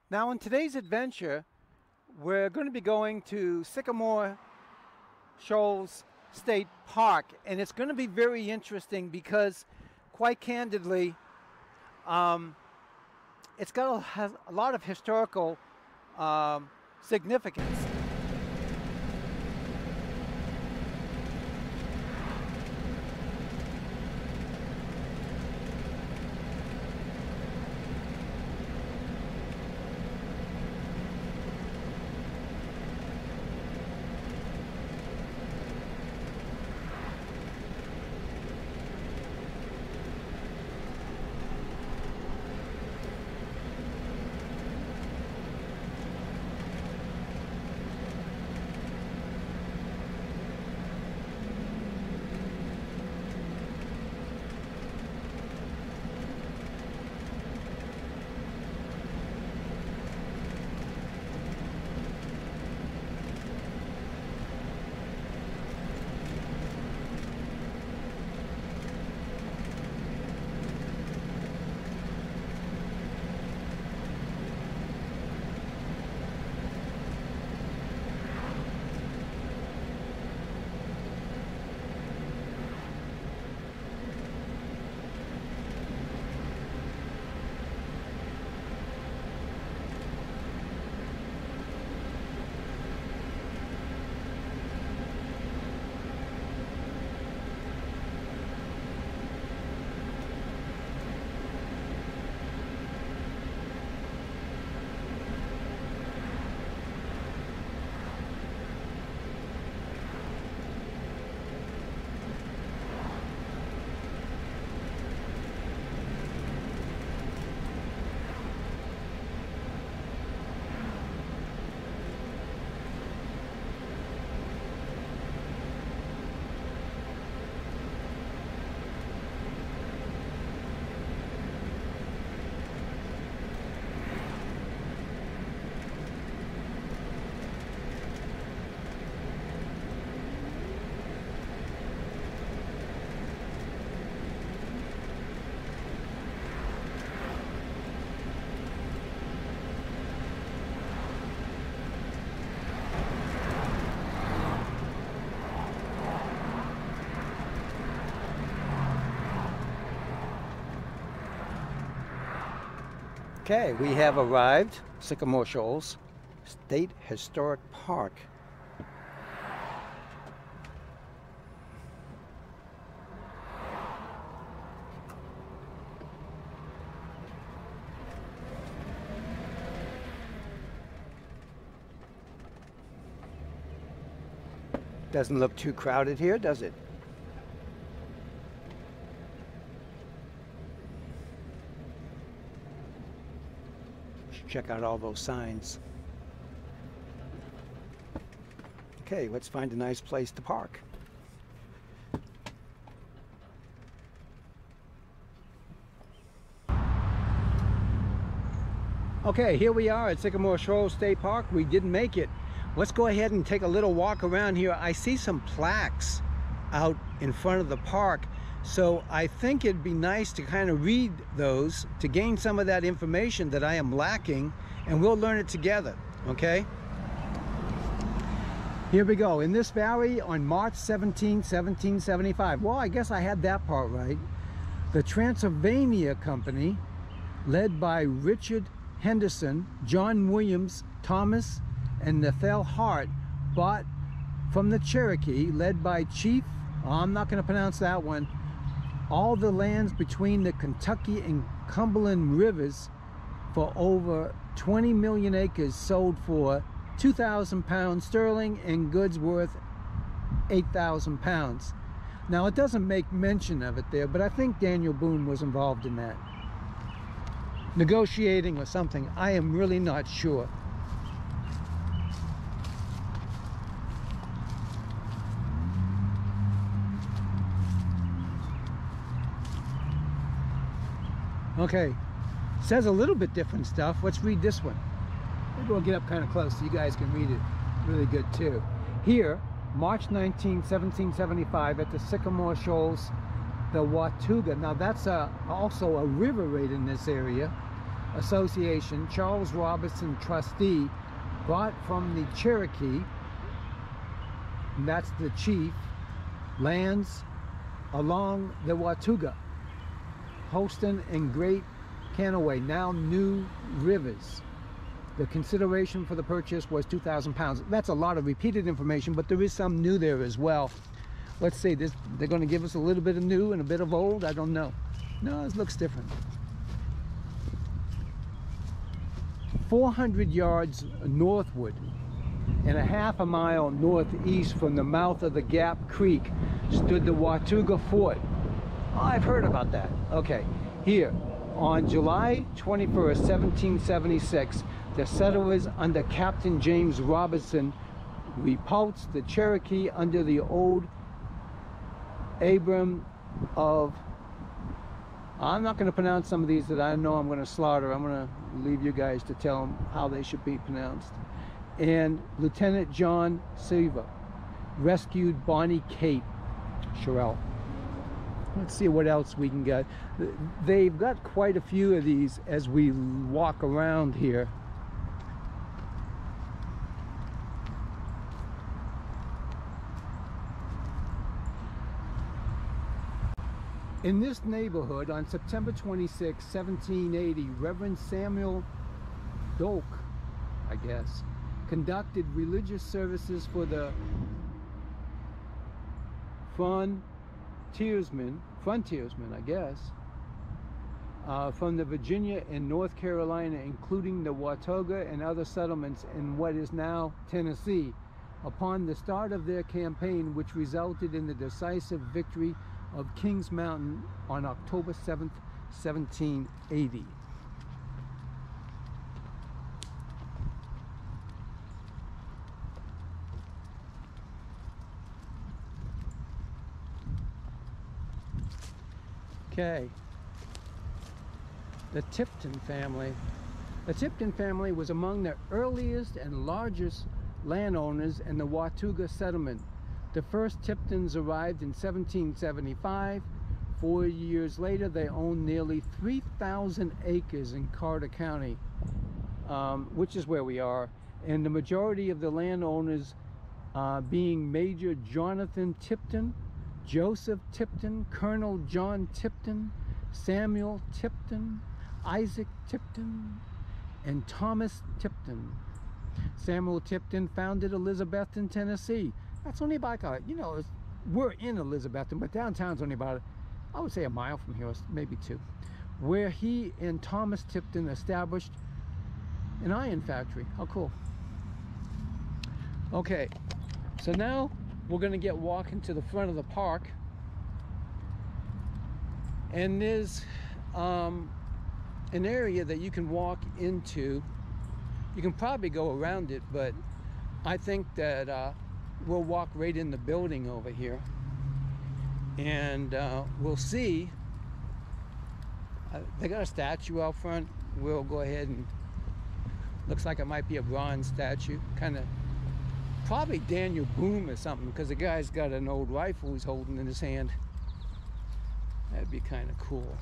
Now in today's adventure, we're going to be going to Sycamore Shoals State Park, and it's going to be very interesting because, quite candidly, it's got has a lot of historical significance. Okay, we have arrived, Sycamore Shoals State Historic Park. Doesn't look too crowded here, does it? Check out all those signs. Okay, let's find a nice place to park. Okay, here we are at Sycamore Shoals State Park. We didn't make it. Let's go ahead and take a little walk around here. I see some plaques out in front of the park, so I think it'd be nice to kind of read those to gain some of that information that I am lacking, and we'll learn it together, okay? Here we go. In this valley on March 17, 1775. Well, I guess I had that part right. The Transylvania Company, led by Richard Henderson, John Williams, Thomas, and Nathaniel Hart, bought from the Cherokee, led by Chief, I'm not going to pronounce that one, all the lands between the Kentucky and Cumberland rivers for over 20 million acres, sold for 2,000 pounds sterling and goods worth 8,000 pounds. Now, it doesn't make mention of it there, but I think Daniel Boone was involved in that. Negotiating or something, I am really not sure. Okay, says a little bit different stuff. Let's read this one. Maybe we'll get up kind of close so you guys can read it really good too. Here, March 19, 1775, at the Sycamore Shoals, the Watauga. Now that's also a river right in this area. Association, Charles Robinson, trustee, bought from the Cherokee, and that's the chief, lands along the Watauga, Holston, and Great Canaway, now New Rivers. The consideration for the purchase was 2,000 pounds. That's a lot of repeated information, but there is some new there as well. Let's see, this, they're going to give us a little bit of new and a bit of old. I don't know. No, this looks different. 400 yards northward and a half a mile northeast from the mouth of the Gap Creek stood the Watauga Fort. Oh, I've heard about that. Okay, here on July 21st, 1776, the settlers under Captain James Robinson repulsed the Cherokee under the old Abram of, I'm not going to pronounce some of these that I know I'm going to slaughter. I'm going to leave you guys to tell them how they should be pronounced. And Lieutenant John Silver rescued Bonnie Kate Sherrill. Let's see what else we can get. They've got quite a few of these as we walk around here. In this neighborhood, on September 26, 1780, Reverend Samuel Doak, I guess, conducted religious services for the frontiersmen, I guess, from the Virginia and North Carolina, including the Watauga and other settlements in what is now Tennessee, upon the start of their campaign, which resulted in the decisive victory of Kings Mountain on October 7th, 1780. Okay, the Tifton family. The Tifton family was among the earliest and largest landowners in the Watauga settlement. The first Tiptons arrived in 1775. 4 years later, they owned nearly 3,000 acres in Carter County, which is where we are, and the majority of the landowners being Major Jonathan Tifton, Joseph Tifton, Colonel John Tifton, Samuel Tifton, Isaac Tifton, and Thomas Tifton. Samuel Tifton founded Elizabethton, Tennessee. That's only about, you know, we're in Elizabethton, but downtown's only about, I would say, a mile from here, maybe 2, where he and Thomas Tifton established an iron factory. How cool. Okay, so now we're going to get walking to the front of the park, and there's an area that you can walk into. You can probably go around it, but I think that we'll walk right in the building over here, and we'll see. They got a statue out front. We'll go ahead and, looks like it might be a bronze statue, kind of probably Daniel Boone or something, because the guy's got an old rifle he's holding in his hand. That'd be kind of cool.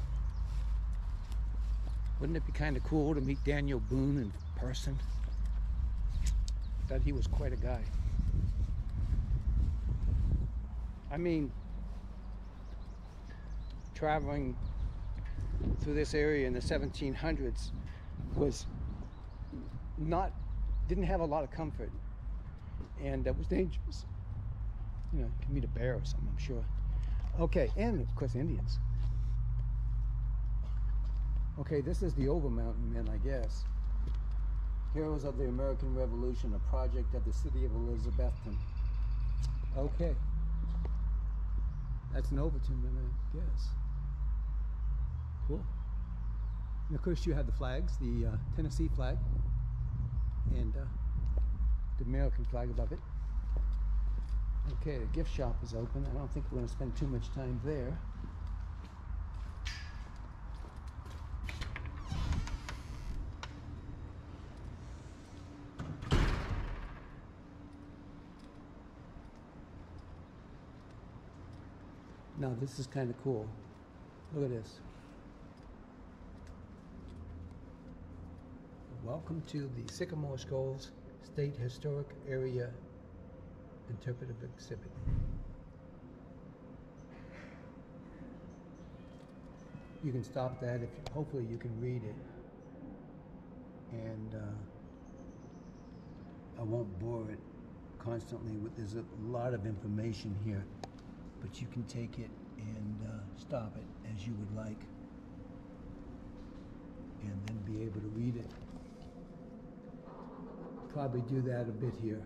Wouldn't it be kind of cool to meet Daniel Boone in person? Thought he was quite a guy. I mean, traveling through this area in the 1700s was didn't have a lot of comfort, and that was dangerous. You know, you can meet a bear or something, I'm sure. Okay, and of course Indians. Okay, this is the Over Mountain Men, I guess. Heroes of the American Revolution, a project of the city of Elizabethton. Okay. That's an Overton Man, I guess. Cool. And of course you have the flags, the Tennessee flag, and the American flag above it. Okay, the gift shop is open. I don't think we're going to spend too much time there. Now this is kind of cool. Look at this. Welcome to the Sycamore Shoals State Historic Area Interpretive Exhibit. You can stop that if hopefully you can read it, and I won't bore it constantly with. There's a lot of information here, but you can take it and stop it as you would like, and then be able to read it. Probably do that a bit here.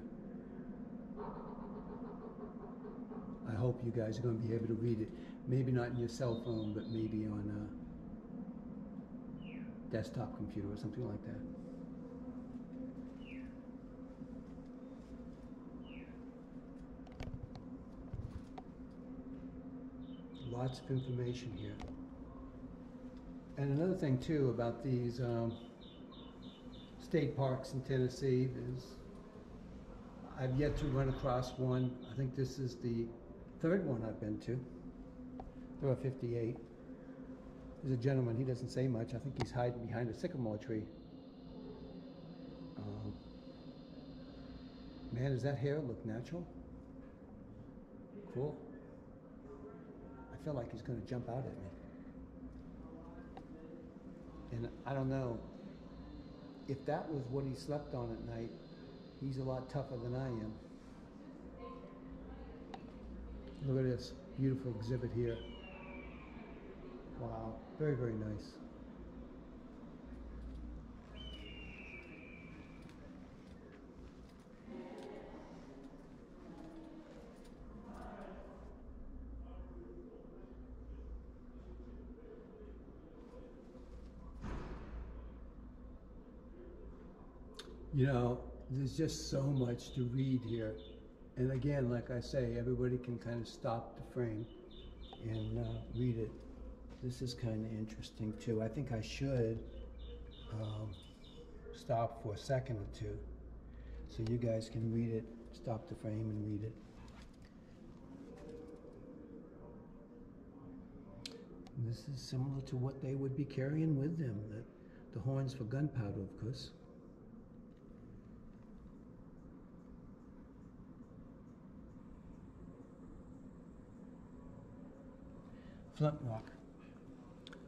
I hope you guys are going to be able to read it. Maybe not in your cell phone, but maybe on a desktop computer or something like that. Lots of information here. And another thing too about these state parks in Tennessee is I've yet to run across one. I think this is the third one I've been to. There are 58. There's a gentleman, he doesn't say much. I think he's hiding behind a sycamore tree. Man, does that hair look natural? Cool. I feel like he's going to jump out at me. And I don't know, if that was what he slept on at night, he's a lot tougher than I am. Look at this beautiful exhibit here. Wow, very, very nice. You know, there's just so much to read here. And again, like I say, everybody can kind of stop the frame and read it. This is kind of interesting too. I think I should stop for a second or two so you guys can read it, stop the frame and read it. This is similar to what they would be carrying with them, the horns for gunpowder, of course. Flintlock.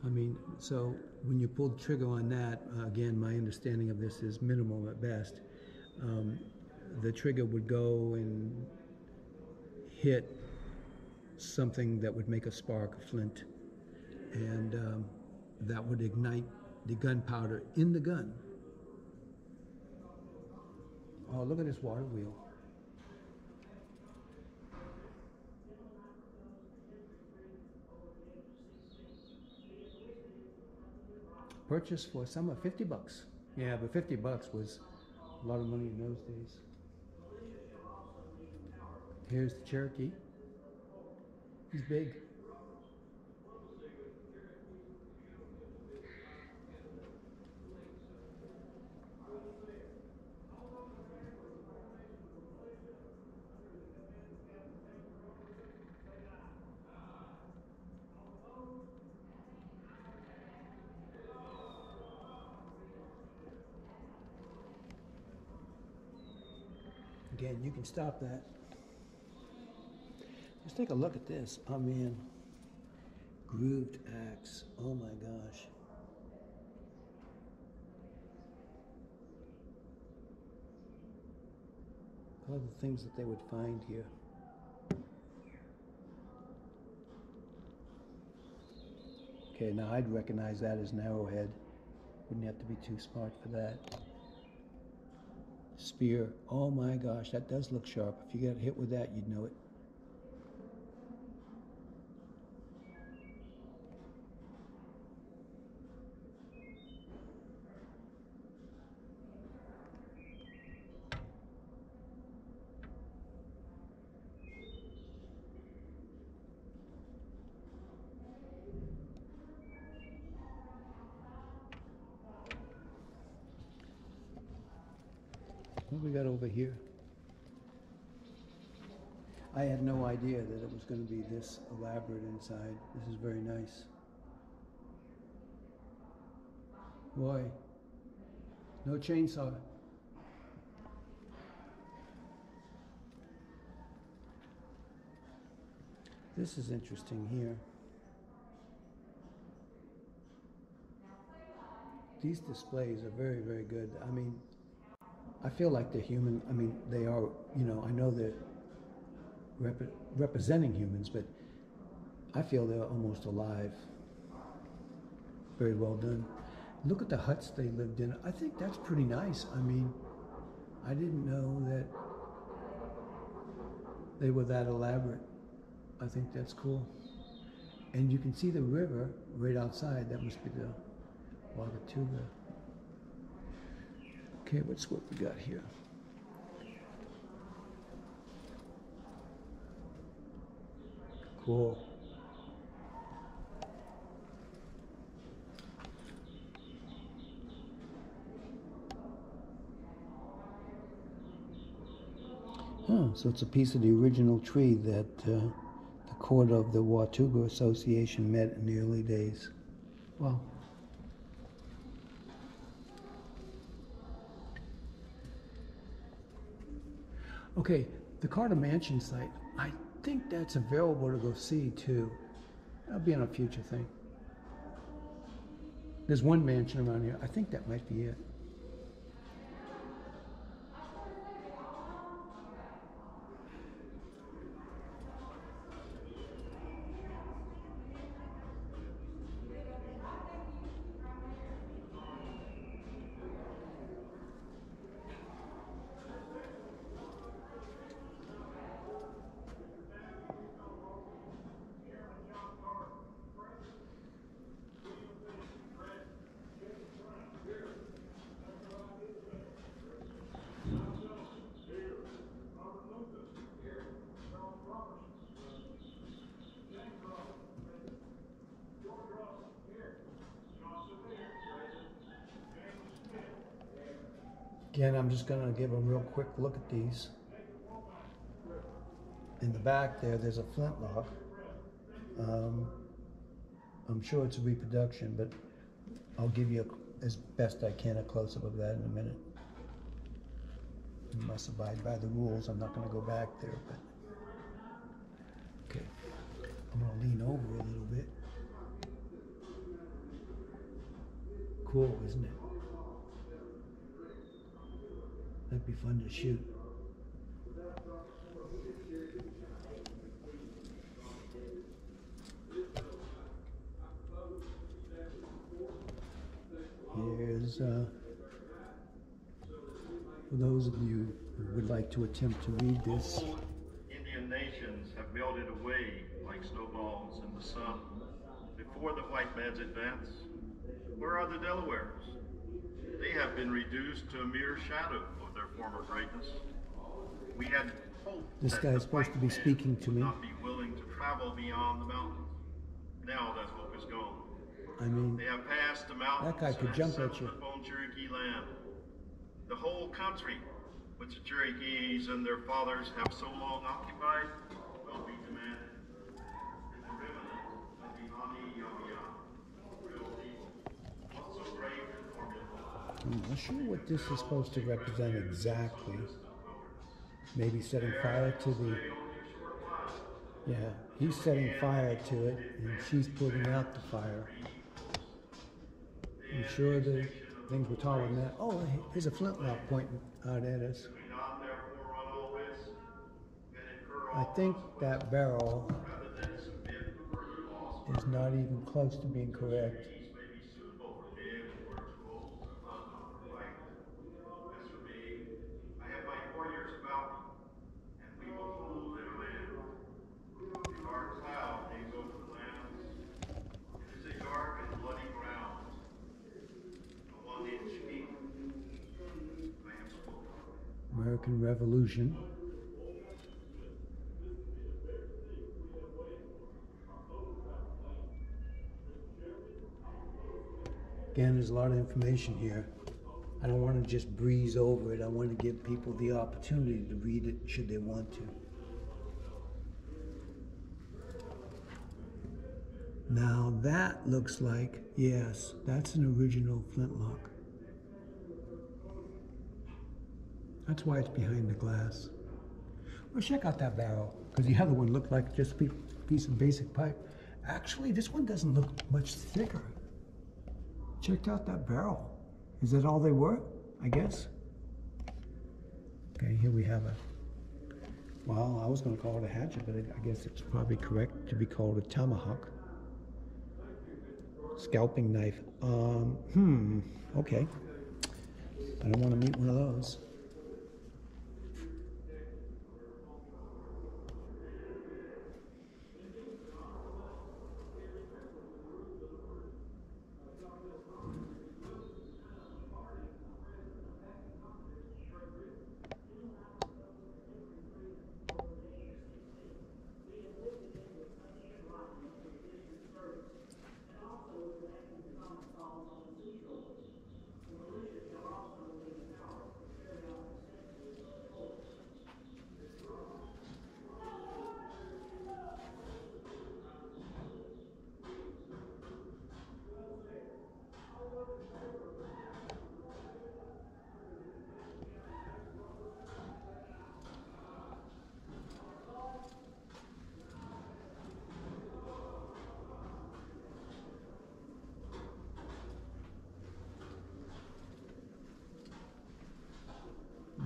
I mean, so when you pull the trigger on that, again, my understanding of this is minimal at best. The trigger would go and hit something that would make a spark, a flint, and that would ignite the gunpowder in the gun. Oh, look at this water wheel. Purchased for a sum of 50 bucks. Yeah, but 50 bucks was a lot of money in those days. Here's the Cherokee. He's big. Again, you can stop that. Let's take a look at this. Oh man, grooved axe. Oh my gosh. All the things that they would find here. Okay, now I'd recognize that as an arrowhead. Wouldn't have to be too smart for that. Spear. Oh my gosh, that does look sharp. If you got hit with that, you'd know it. What we got over here? I had no idea that it was going to be this elaborate inside. This is very nice. Boy, No chainsaw. This is interesting here. These displays are very, very good. I mean, I feel like they're human. I mean, they are, you know, I know they're representing humans, but I feel they're almost alive. Very well done. Look at the huts they lived in. I think that's pretty nice. I mean, I didn't know that they were that elaborate. I think that's cool. And you can see the river right outside. That must be the Watauga. Okay, what's what we got here? Cool. Oh, so it's a piece of the original tree that the court of the Watauga Association met in the early days. Wow. Okay, the Carter Mansion site, I think that's available to go see too. That'll be on a future thing. There's one mansion around here. I think that might be it. Again, I'm just going to give a real quick look at these. In the back there's a flintlock. I'm sure it's a reproduction, but I'll give you, as best I can, a close-up of that in a minute. You must abide by the rules. I'm not going to go back there, but... Okay. I'm going to lean over a little bit. Cool, isn't it? That'd be fun to shoot. Here's, for those of you who would like to attempt to read this. Indian nations have melted away like snowballs in the sun before the white man's advance. Where are the Delawares? They have been reduced to a mere shadow of their former greatness. We had hoped this guy's supposed to be speaking to me. Not be willing to travel beyond the mountains. Now that hope is gone. I mean, they have passed the mountains. That guy could jump at you. On Cherokee land. The whole country, which the Cherokees and their fathers have so long occupied, will be demanded. And the remnant of the Ani Yavia, real people, what's so great and formidable. I'm not sure what this is supposed to represent exactly. Maybe setting fire to the... Yeah, he's setting fire to it, and she's putting out the fire. I'm sure the things we're talking about. Oh, here's a flintlock pointing out at us. I think that barrel is not even close to being correct. American Revolution. Again, there's a lot of information here. I don't want to just breeze over it. I want to give people the opportunity to read it should they want to. Now that looks like, yes, that's an original flintlock. That's why it's behind the glass. Well, check out that barrel, because the other one looked like just a piece of basic pipe. Actually, this one doesn't look much thicker. Check out that barrel. Is that all they were? I guess. Okay, here we have a, well, I was going to call it a hatchet, but I guess it's probably correct to be called a tomahawk. Scalping knife. Okay. I don't want to meet one of those.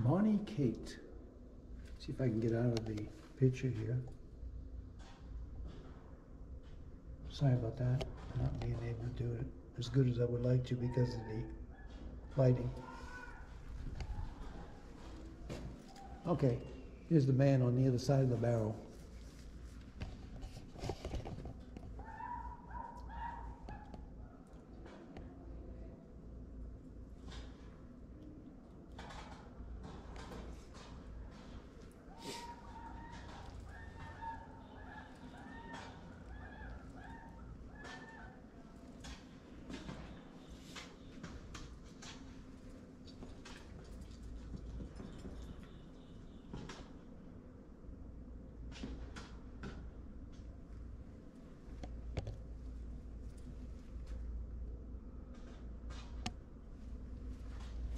Bonnie Kate. See if I can get out of the picture here. Sorry about that, not being able to do it as good as I would like to because of the lighting. Okay, here's the man on the other side of the barrel.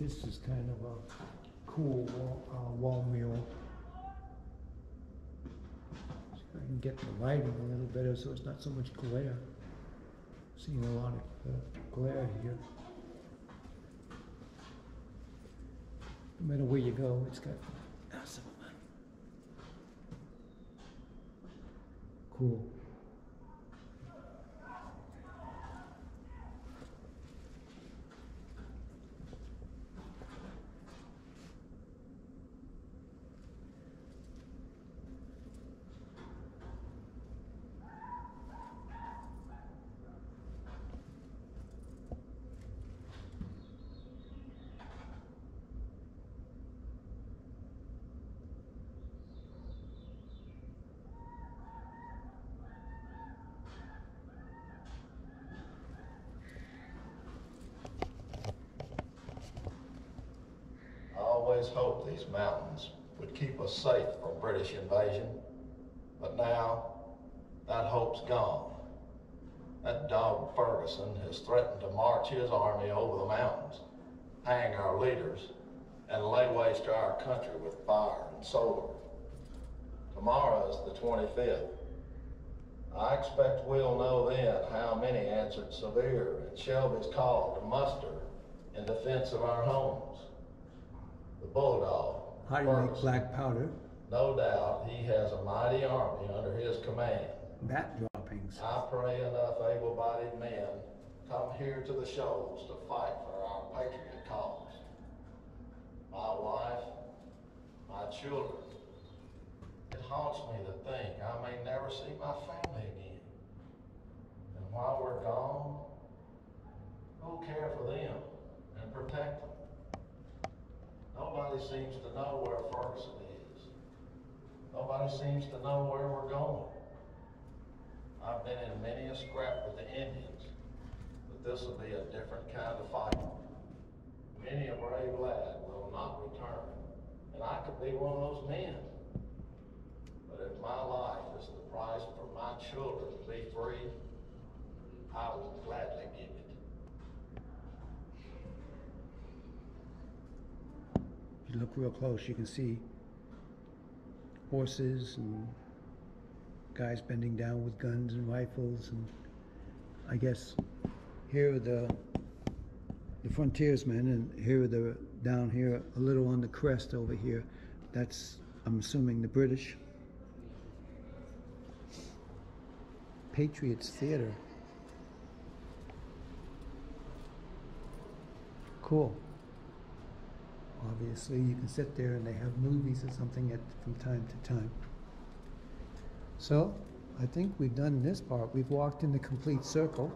This is kind of a cool wall mural. See if I can get the lighting a little better so it's not so much glare. Seeing a lot of glare here. No matter where you go, it's got awesome. Cool. I always hoped these mountains would keep us safe from British invasion, but now that hope's gone. That dog Ferguson has threatened to march his army over the mountains, hang our leaders, and lay waste to our country with fire and sword. Tomorrow is the 25th. I expect we'll know then how many answered severe at Shelby's call to muster in defense of our homes. The Bulldog, How do you make black powder? no doubt he has a mighty army under his command. Bat droppings. I pray enough able-bodied men come here to the shoals to fight for our patriot cause. My wife, my children, it haunts me to think I may never see my family again. And while we're gone, who'll care for them and protect them? Nobody seems to know where Ferguson is. Nobody seems to know where we're going. I've been in many a scrap with the Indians, but this will be a different kind of fight. Many a brave lad will not return, and I could be one of those men. But if my life is the price for my children to be free, I will gladly give it. If you look real close, you can see horses and guys bending down with guns and rifles, and I guess here are the frontiersmen, and here are the, down here a little on the crest over here, that's, I'm assuming, the British. Patriots Theater. Cool. Obviously you can sit there and they have movies or something from time to time. So I think we've done this part. We've walked in the complete circle.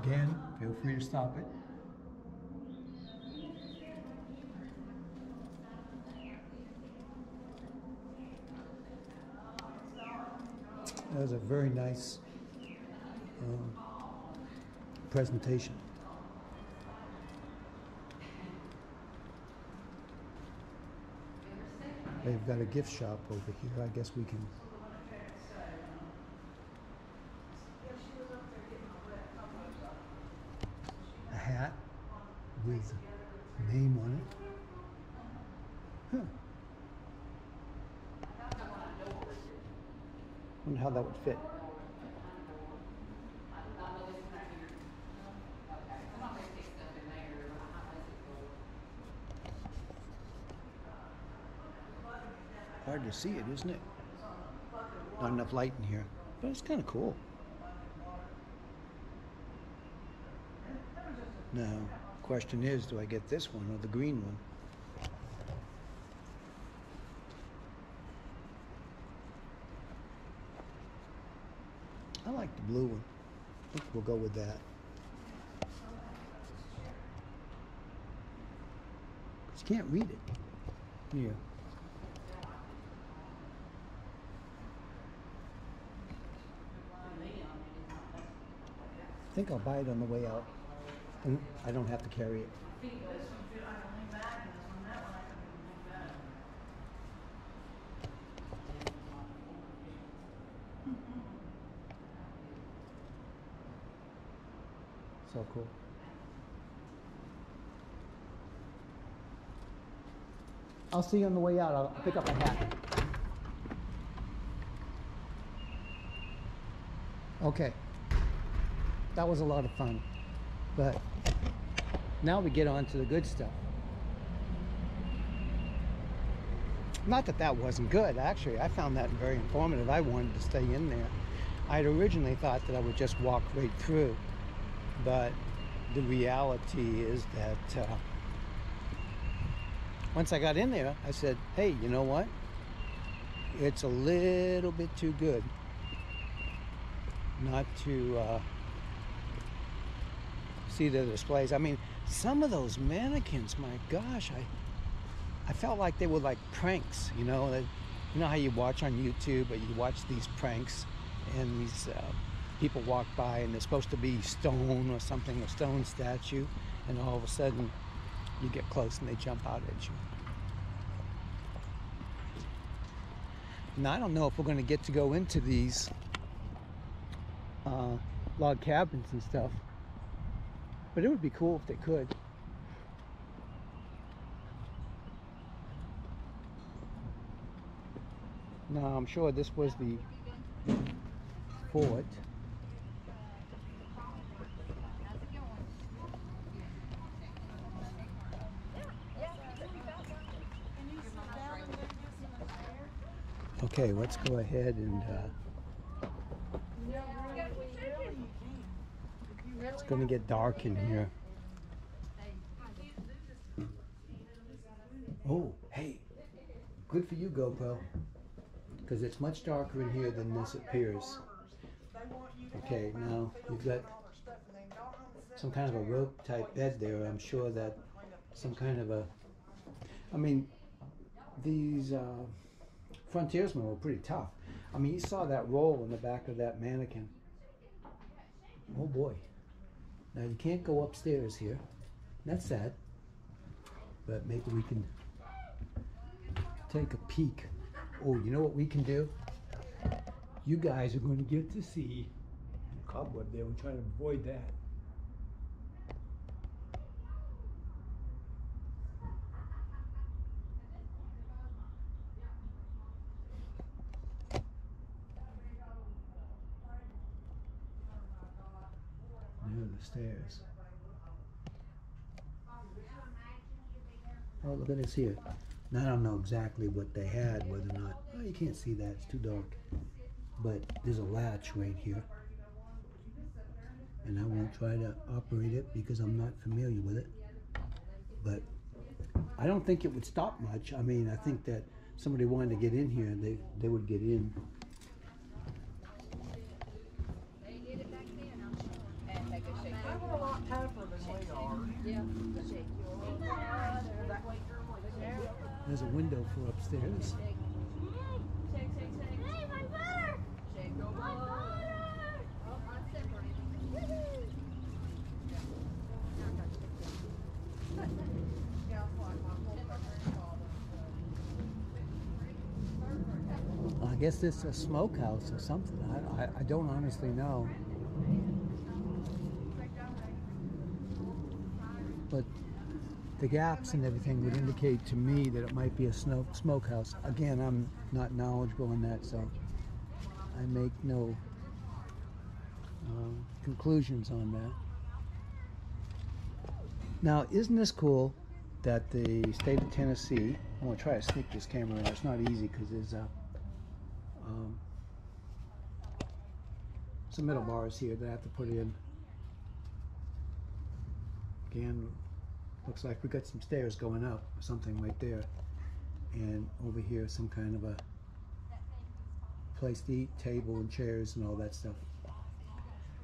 Again, feel free to stop it. That was a very nice presentation. They've got a gift shop over here. I guess we can. A hat with a name on it. Huh. Wonder how that would fit. Hard to see it, isn't it? Not enough light in here, but it's kind of cool. Now, question is, do I get this one or the green one? I like the blue one. I think we'll go with that. Because you can't read it. Here. I think I'll buy it on the way out. And I don't have to carry it. So cool. I'll see you on the way out. I'll pick up a hat. Okay. That was a lot of fun. But now we get on to the good stuff. Not that that wasn't good, actually. I found that very informative. I wanted to stay in there. I'd originally thought that I would just walk right through. But the reality is that once I got in there, I said, hey, you know what? It's a little bit too good not to see the displays. I mean, some of those mannequins, my gosh, I felt like they were like pranks, you know? You know how you watch on YouTube, but you watch these pranks and these people walk by and they're supposed to be stone or something, a stone statue, and all of a sudden you get close and they jump out at you. Now I don't know if we're going to get to go into these log cabins and stuff, but it would be cool if they could. Now I'm sure this was the fort. Okay, let's go ahead and it's going to get dark in here. Oh, hey, good for you, GoPro, because it's much darker in here than this appears. Okay, now you've got some kind of a rope type bed there. I'm sure that some kind of a, I mean, these frontiersmen were pretty tough. I mean, you saw that roll in the back of that mannequin. Oh boy. Now you can't go upstairs here. That's sad. But maybe we can take a peek. Oh, you know what we can do? You guys are going to get to see a cobweb there. We're trying to avoid that. upstairs. Oh, look at this here. Now, I don't know exactly what they had, whether or not... Oh, you can't see that. It's too dark. But there's a latch right here. And I won't try to operate it because I'm not familiar with it. But I don't think it would stop much. I mean, I think that somebody wanted to get in here, they would get in. We're a lot tougher than we are. Yeah. There's a window for upstairs. Hey, my butter! My butter! I guess this is a smokehouse or something. I don't honestly know. But the gaps and everything would indicate to me that it might be a smokehouse. Again, I'm not knowledgeable in that, so I make no conclusions on that. Now, isn't this cool that the state of Tennessee, I'm going to try to sneak this camera in. It's not easy because there's some metal bars here that I have to put in. Again, looks like we got some stairs going up, or something right there. And over here, some kind of a place to eat, table and chairs and all that stuff.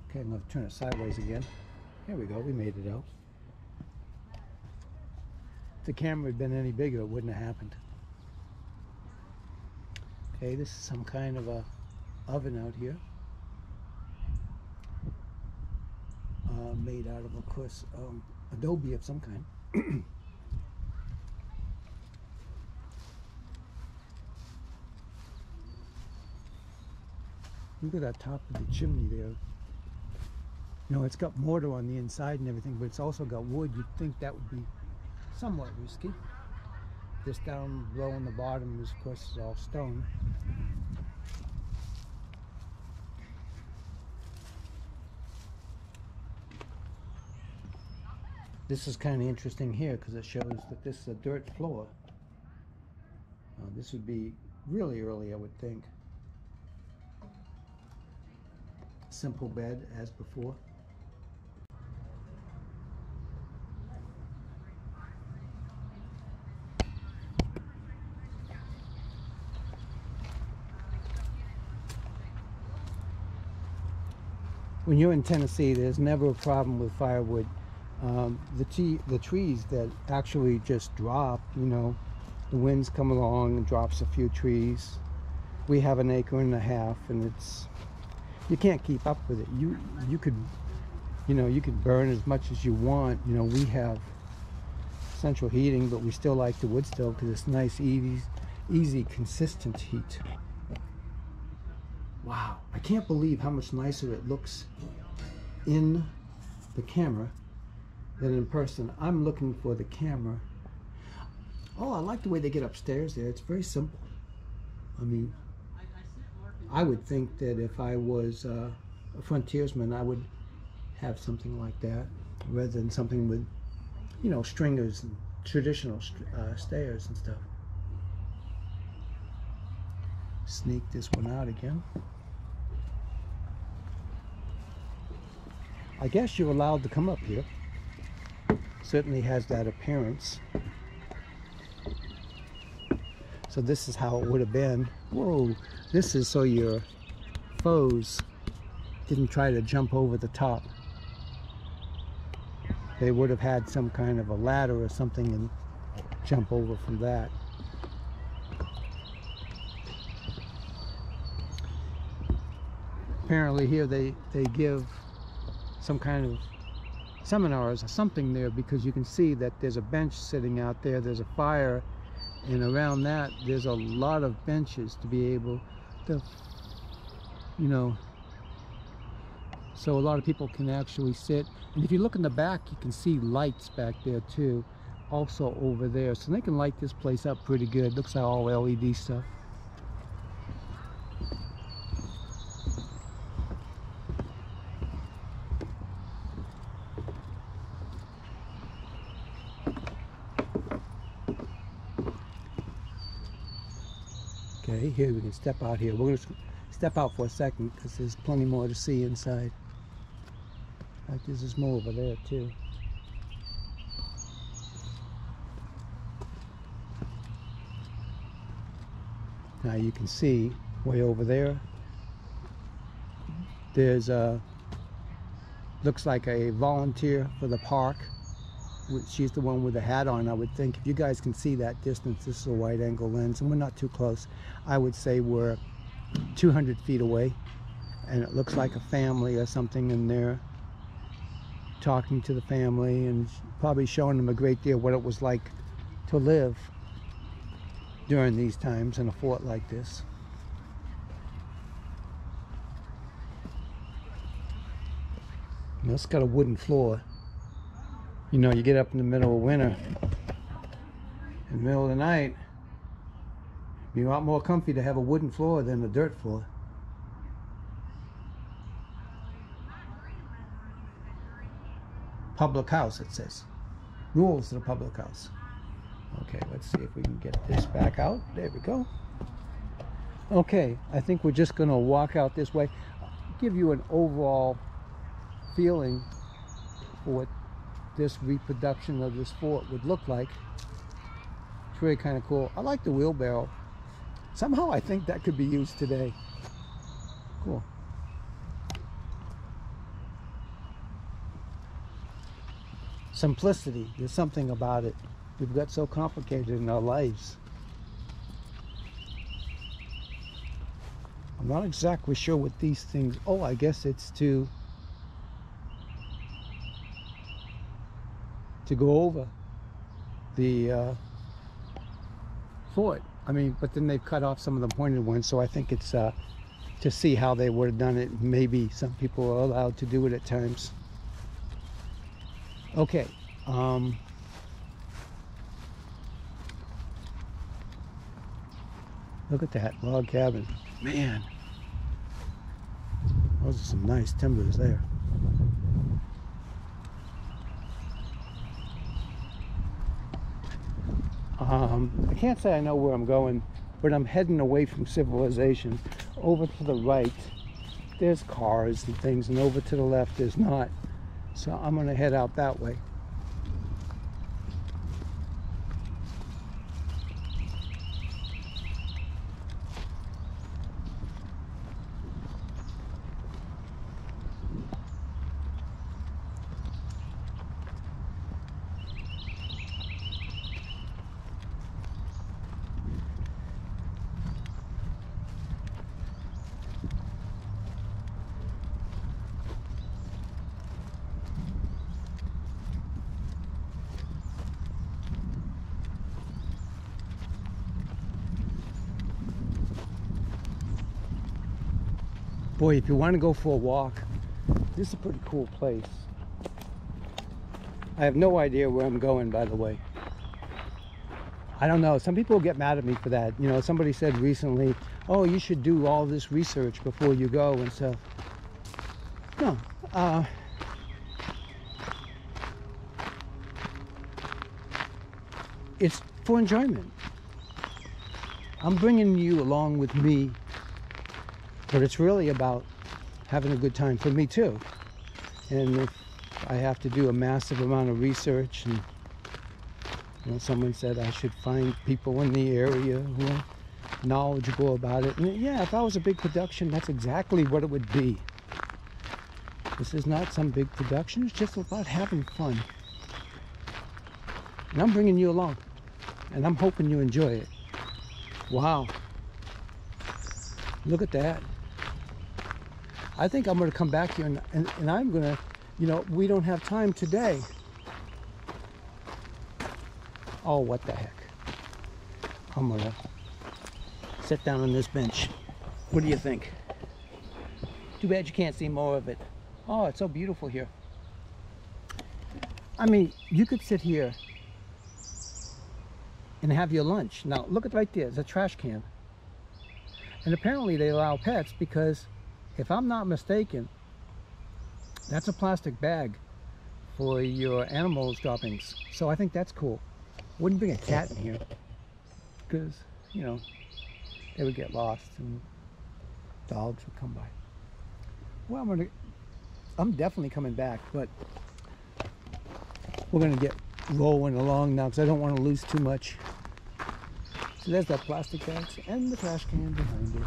Okay, I'm going to turn it sideways again. Here we go, we made it out. If the camera had been any bigger, it wouldn't have happened. Okay, this is some kind of a oven out here. Made out of course, adobe of some kind. Look at that top of the chimney there. You know, it's got mortar on the inside and everything, but it's also got wood. You'd think that would be somewhat risky. This down low on the bottom is, of course, is all stone. This is kind of interesting here because it shows that this is a dirt floor. This would be really early, I would think. Simple bed as before. When you're in Tennessee, there's never a problem with firewood. The trees that actually just drop, you know, the winds come along and drops a few trees. We have an acre and a half, and it's, you can't keep up with it. You could, you know, you could burn as much as you want. You know, we have central heating, but we still like the wood stove because it's nice, easy, consistent heat. Wow, I can't believe how much nicer it looks in the camera than in person. I'm looking for the camera. Oh, I like the way they get upstairs there. It's very simple. I mean, I would think that if I was a frontiersman, I would have something like that rather than something with, you know, stringers and traditional stairs and stuff. Sneak this one out again. I guess you're allowed to come up here. Certainly has that appearance. So this is how it would have been. Whoa, this is so your foes didn't try to jump over the top. They would have had some kind of a ladder or something and jump over from that. Apparently here they give some kind of seminars or something there, because you can see that there's a bench sitting out there, there's a fire, and around that there's a lot of benches to be able to, you know, so a lot of people can actually sit. And if you look in the back, you can see lights back there too, also over there, so they can light this place up pretty good. Looks like all LED stuff. Okay, here we can step out here. We're going to step out for a second because there's plenty more to see inside. In fact, there's more over there too. Now you can see way over there, there's a, looks like a volunteer for the park. She's the one with the hat on, I would think. If you guys can see that distance, this is a wide angle lens and we're not too close. I would say we're 200 feet away, and it looks like a family or something in there talking to the family and probably showing them a great deal what it was like to live during these times in a fort like this. And it's got a wooden floor. You know, you get up in the middle of winter, in the middle of the night, it'd be a lot more comfy to have a wooden floor than a dirt floor. Public house, it says. Rules of the public house. Okay, let's see if we can get this back out. There we go. Okay, I think we're just going to walk out this way. Give you an overall feeling for what this reproduction of this fort would look like. It's really kind of cool. I like the wheelbarrow. Somehow I think that could be used today. Cool. Simplicity, there's something about it. We've got so complicated in our lives. I'm not exactly sure what these things, oh, I guess it's to go over the fort. I mean, but then they've cut off some of the pointed ones, so I think it's to see how they would have done it. Maybe some people are allowed to do it at times. Okay. Look at that log cabin. Man, those are some nice timbers there. I can't say I know where I'm going, but I'm heading away from civilization. Over to the right, there's cars and things, and over to the left, there's not. So I'm going to head out that way. Boy, if you want to go for a walk, this is a pretty cool place. I have no idea where I'm going, by the way. I don't know. Some people get mad at me for that. You know, somebody said recently, oh, you should do all this research before you go and stuff. No. It's for enjoyment. I'm bringing you along with me. But it's really about having a good time for me too. And if I have to do a massive amount of research, and you know, someone said I should find people in the area who are knowledgeable about it. And yeah, if I was a big production, that's exactly what it would be. This is not some big production, it's just about having fun. And I'm bringing you along, and I'm hoping you enjoy it. Wow. Look at that. I think I'm going to come back here and I'm going to, you know, we don't have time today. Oh, what the heck. I'm going to sit down on this bench. What do you think? Too bad you can't see more of it. Oh, it's so beautiful here. I mean, you could sit here and have your lunch. Now, look at right there. There's a trash can. And apparently they allow pets because, if I'm not mistaken, that's a plastic bag for your animals droppings. So I think that's cool. Wouldn't bring a cat in here because, you know, they would get lost and dogs would come by. Well, I'm definitely coming back, but we're gonna get rolling along now because I don't want to lose too much. So there's that plastic bags and the trash can behind it.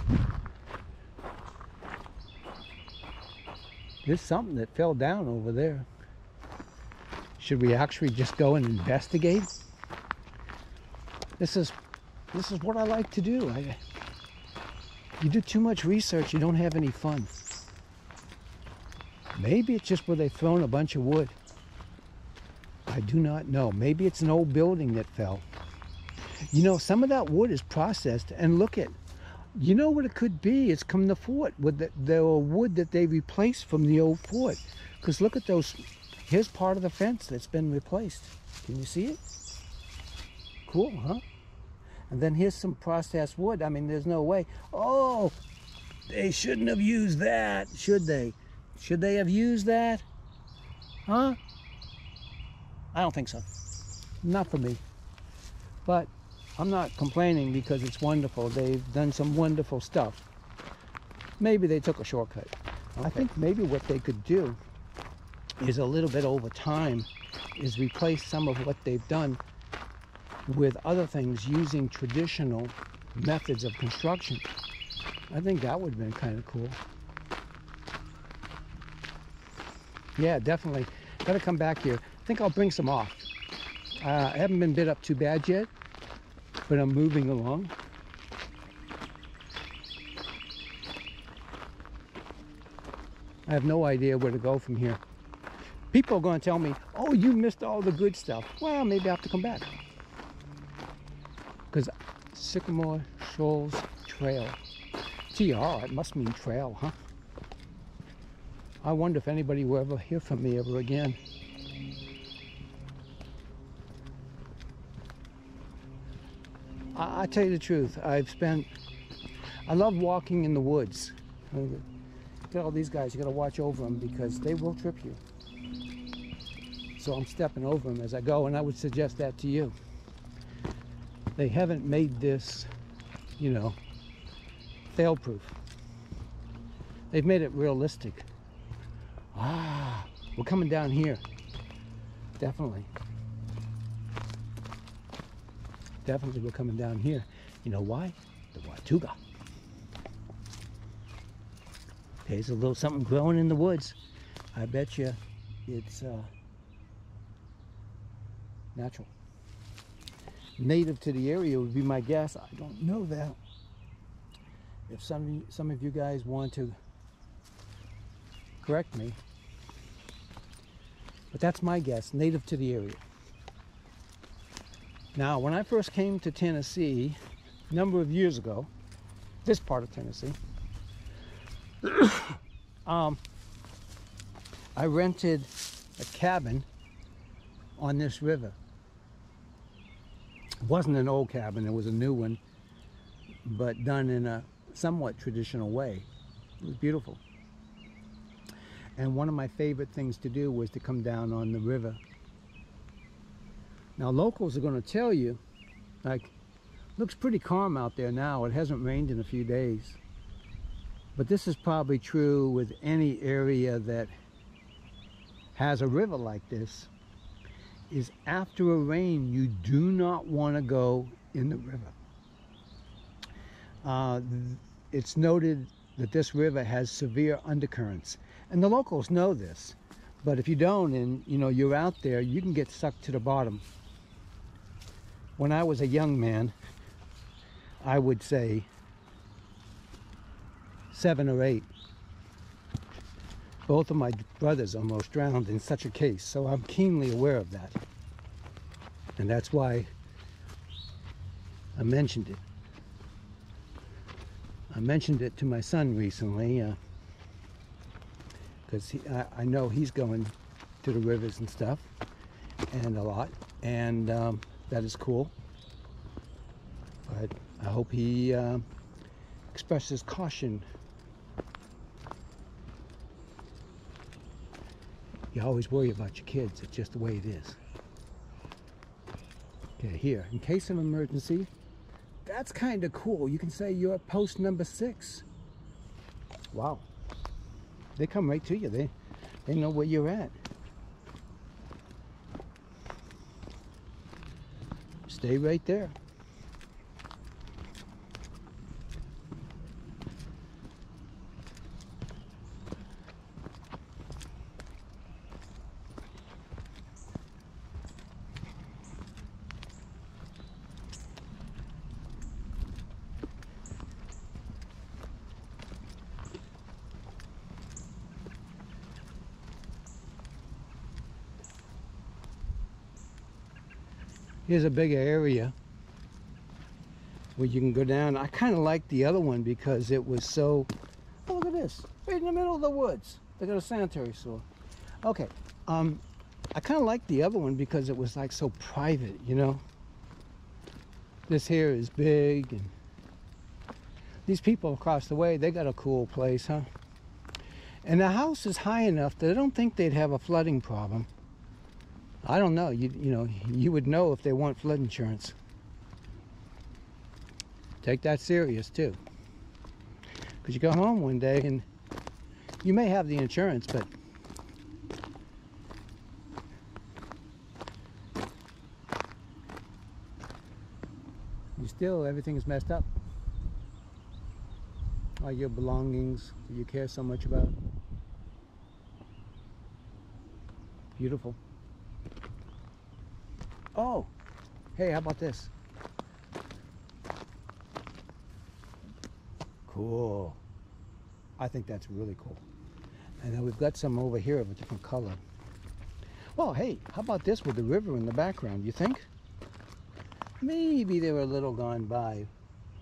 There's something that fell down over there. Should we actually just go and investigate? This is what I like to do. You do too much research, you don't have any fun. Maybe it's just where they've thrown a bunch of wood. I do not know. Maybe it's an old building that fell. You know, some of that wood is processed, and look at, you know what it could be? It's from the fort, with the wood that they replaced from the old fort. Because look at those, here's part of the fence that's been replaced. Can you see it? Cool, huh? And then here's some processed wood. I mean, there's no way. Oh, they shouldn't have used that, should they? Should they have used that? Huh? I don't think so. Not for me. But I'm not complaining because it's wonderful. They've done some wonderful stuff. Maybe they took a shortcut. Okay. I think maybe what they could do is a little bit over time is replace some of what they've done with other things using traditional methods of construction. I think that would have been kind of cool. Yeah, definitely. Got to come back here. I think I'll bring some off. I haven't been bit up too bad yet, but I'm moving along. I have no idea where to go from here. People are going to tell me, oh, you missed all the good stuff. Well, maybe I have to come back. Because Sycamore Shoals Trail. TR, it must mean trail, huh? I wonder if anybody will ever hear from me ever again. I tell you the truth, I love walking in the woods. Tell all these guys, you gotta watch over them because they will trip you. So I'm stepping over them as I go, and I would suggest that to you. They haven't made this, you know, fail-proof. They've made it realistic. Ah, we're coming down here. Definitely. Definitely we're coming down here. You know why? The Watauga. There's a little something growing in the woods. I bet you it's natural. Native to the area would be my guess. I don't know that. If some of you guys want to correct me, but that's my guess, native to the area. Now, when I first came to Tennessee a number of years ago, this part of Tennessee, I rented a cabin on this river. It wasn't an old cabin, it was a new one, but done in a somewhat traditional way. It was beautiful. And one of my favorite things to do was to come down on the river. Now locals are going to tell you, like, looks pretty calm out there now. It hasn't rained in a few days. But this is probably true with any area that has a river like this, is after a rain, you do not want to go in the river. It's noted that this river has severe undercurrents. And the locals know this. But if you don't, and you know, you're out there, you can get sucked to the bottom. When I was a young man, I would say 7 or 8. Both of my brothers almost drowned in such a case, so I'm keenly aware of that. And that's why I mentioned it. I mentioned it to my son recently, because I know he's going to the rivers and stuff, and a lot, and that is cool. But I hope he expresses caution. You always worry about your kids. It's just the way it is. Okay, here, in case of emergency, That's kind of cool. You can say you're post number 6. Wow. They come right to you. They know where you're at. Stay right there. Here's a bigger area where you can go down. I kind of like the other one because it was so... Oh, look at this. Right in the middle of the woods. They got a sanitary sewer. Okay. I kind of like the other one because it was like so private, you know. This here is big. And these people across the way, they got a cool place, huh? And the house is high enough that I don't think they'd have a flooding problem. I don't know. You know, you would know if they want flood insurance. Take that serious too, because you go home one day and you may have the insurance, but you still, everything is messed up. All your belongings that you care so much about. Beautiful. Oh, hey, how about this? Cool. I think that's really cool. And then we've got some over here of a different color. Well, hey, how about this with the river in the background, you think? Maybe they were a little gone by.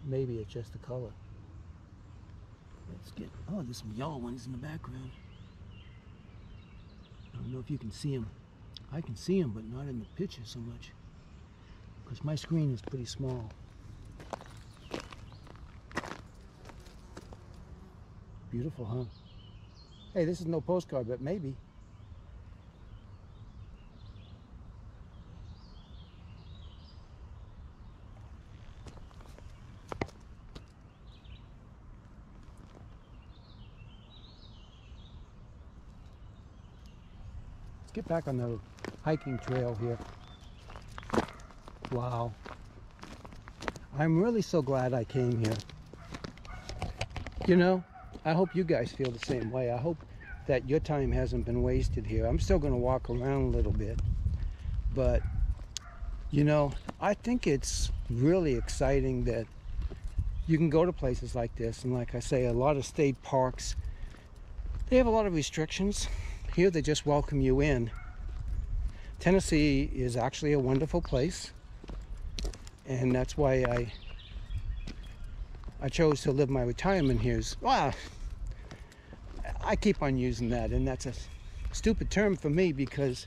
Maybe it's just the color. Let's get, oh, there's some yellow ones in the background. I don't know if you can see them. I can see them, but not in the picture so much, because my screen is pretty small. Beautiful, huh? Hey, this is no postcard, but maybe. Let's get back on the hiking trail here. Wow. I'm really so glad I came here. You know, I hope you guys feel the same way. I hope that your time hasn't been wasted here. I'm still going to walk around a little bit. But, you know, I think it's really exciting that you can go to places like this. And like I say, a lot of state parks, they have a lot of restrictions. Here they just welcome you in. Tennessee is actually a wonderful place, and that's why I chose to live my retirement here. Well, I keep on using that, and that's a stupid term for me because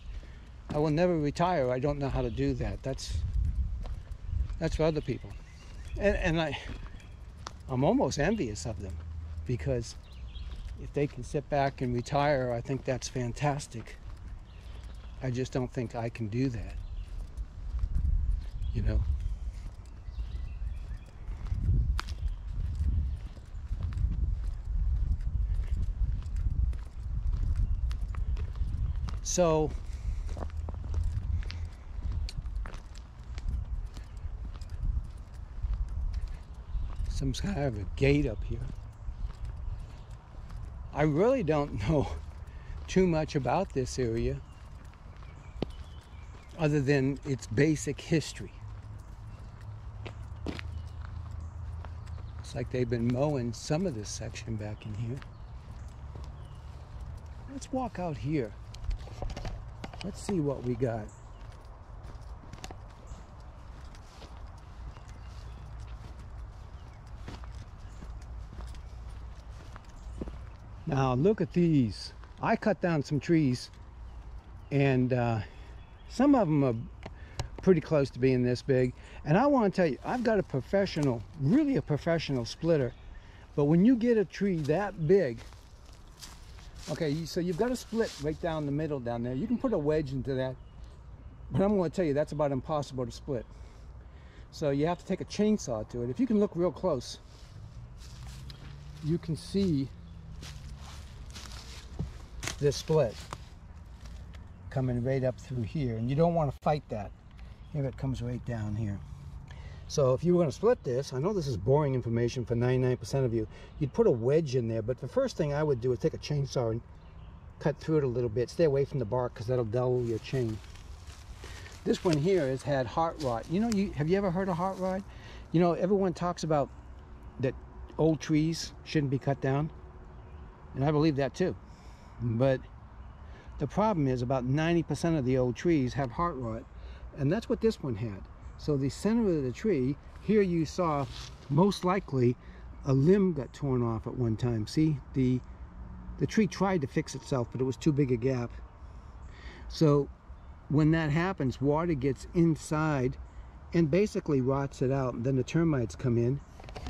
I will never retire. I don't know how to do that. That's for other people, and I'm almost envious of them, because if they can sit back and retire, I think that's fantastic. I just don't think I can do that, you know. So some kind of a gate up here. I really don't know too much about this area other than its basic history. It's like they've been mowing some of this section back in here. Let's walk out here. Let's see what we got. Now look at these. I cut down some trees, and some of them are pretty close to being this big. And I want to tell you, I've got a professional, really a professional splitter. But when you get a tree that big, okay, so you've got a split right down the middle down there. You can put a wedge into that, but I'm going to tell you that's about impossible to split. So you have to take a chainsaw to it. If you can look real close, you can see this split coming right up through here, and you don't want to fight that. Here it comes right down here. So if you were going to split this, I know this is boring information for 99% of you, you'd put a wedge in there, but the first thing I would do is take a chainsaw and cut through it a little bit. Stay away from the bark because that'll dull your chain. This one here has had heart rot. You know, have you ever heard of heart rot? You know, everyone talks about that old trees shouldn't be cut down, and I believe that too. But the problem is about 90% of the old trees have heart rot, and that's what this one had. So the center of the tree, here you saw most likely a limb got torn off at one time. See, the tree tried to fix itself, but it was too big a gap. So when that happens, water gets inside and basically rots it out, and then the termites come in.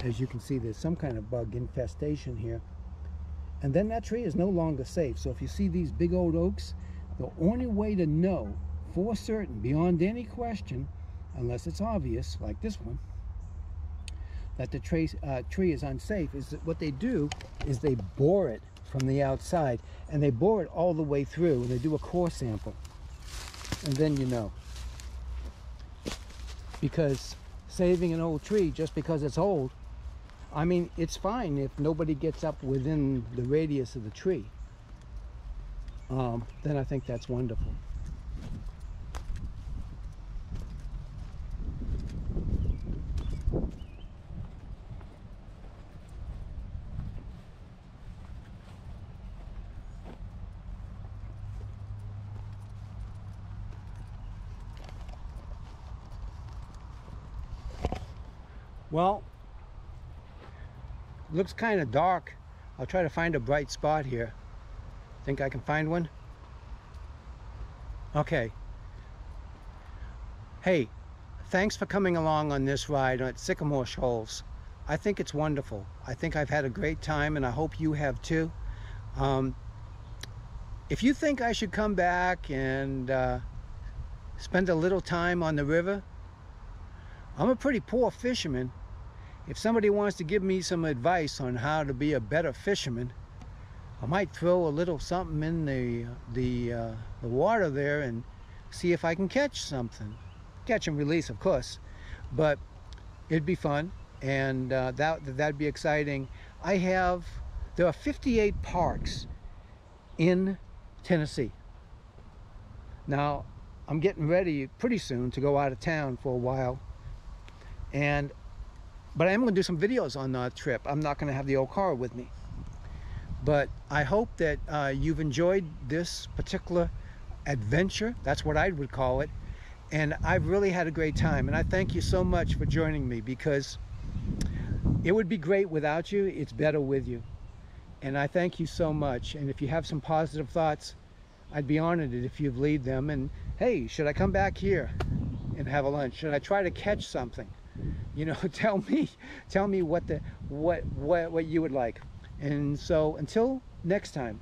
As you can see, there's some kind of bug infestation here, and then that tree is no longer safe. So if you see these big old oaks, the only way to know for certain, beyond any question, unless it's obvious like this one, that the tree is unsafe, is that what they do is they bore it from the outside, and they bore it all the way through, and they do a core sample, and then you know. Because saving an old tree just because it's old, I mean, it's fine if nobody gets up within the radius of the tree. Then I think that's wonderful. Well, looks kind of dark. I'll try to find a bright spot here. Think I can find one? Okay. Hey, thanks for coming along on this ride at Sycamore Shoals. I think it's wonderful. I think I've had a great time, and I hope you have too. If you think I should come back and spend a little time on the river, I'm a pretty poor fisherman. If somebody wants to give me some advice on how to be a better fisherman, I might throw a little something in the water there and see if I can catch something. Catch and release, of course, but it'd be fun, and that'd be exciting. There are 58 parks in Tennessee. Now, I'm getting ready pretty soon to go out of town for a while, but I am going to do some videos on the trip. I'm not going to have the old car with me. But I hope that you've enjoyed this particular adventure. That's what I would call it. And I've really had a great time. And I thank you so much for joining me, because it would be great without you. It's better with you. And I thank you so much. And if you have some positive thoughts, I'd be honored if you'd leave them. And hey, should I come back here and have a lunch? Should I try to catch something? You know, tell me what you would like. And so until next time,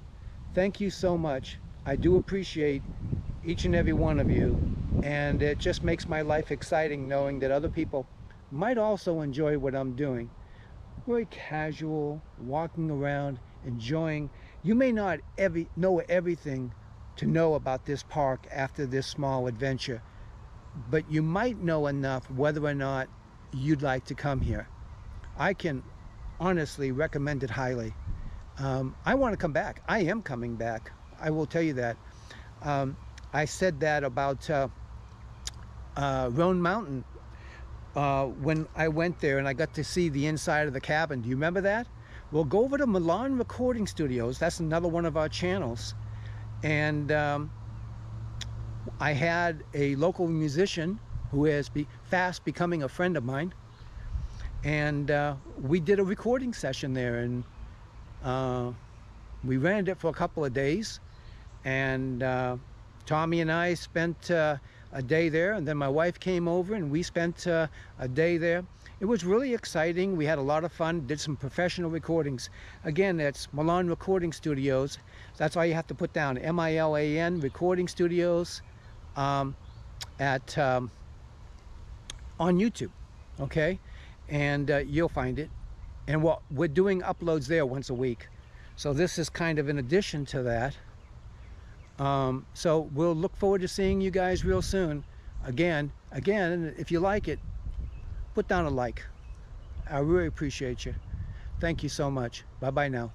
thank you so much. I do appreciate each and every one of you, and it just makes my life exciting knowing that other people might also enjoy what I'm doing. Very casual, walking around, enjoying. You may not know everything to know about this park after this small adventure, but you might know enough whether or not you'd like to come here. I can honestly recommend it highly. I want to come back. I am coming back. I will tell you that. I said that about Roan Mountain when I went there and I got to see the inside of the cabin. Do you remember that? Well, go over to Milan Recording Studios. That's another one of our channels. And I had a local musician who is fast becoming a friend of mine, and we did a recording session there, and we rented it for a couple of days, and Tommy and I spent a day there, and then my wife came over and we spent a day there. It was really exciting. We had a lot of fun, did some professional recordings. Again, that's Milan Recording Studios. That's all you have to put down, M-I-L-A-N Recording Studios, on YouTube. okay? And you'll find it. And we're doing uploads there once a week. So this is kind of in addition to that. So we'll look forward to seeing you guys real soon. Again, if you like it, put down a like. I really appreciate you. Thank you so much. Bye-bye now.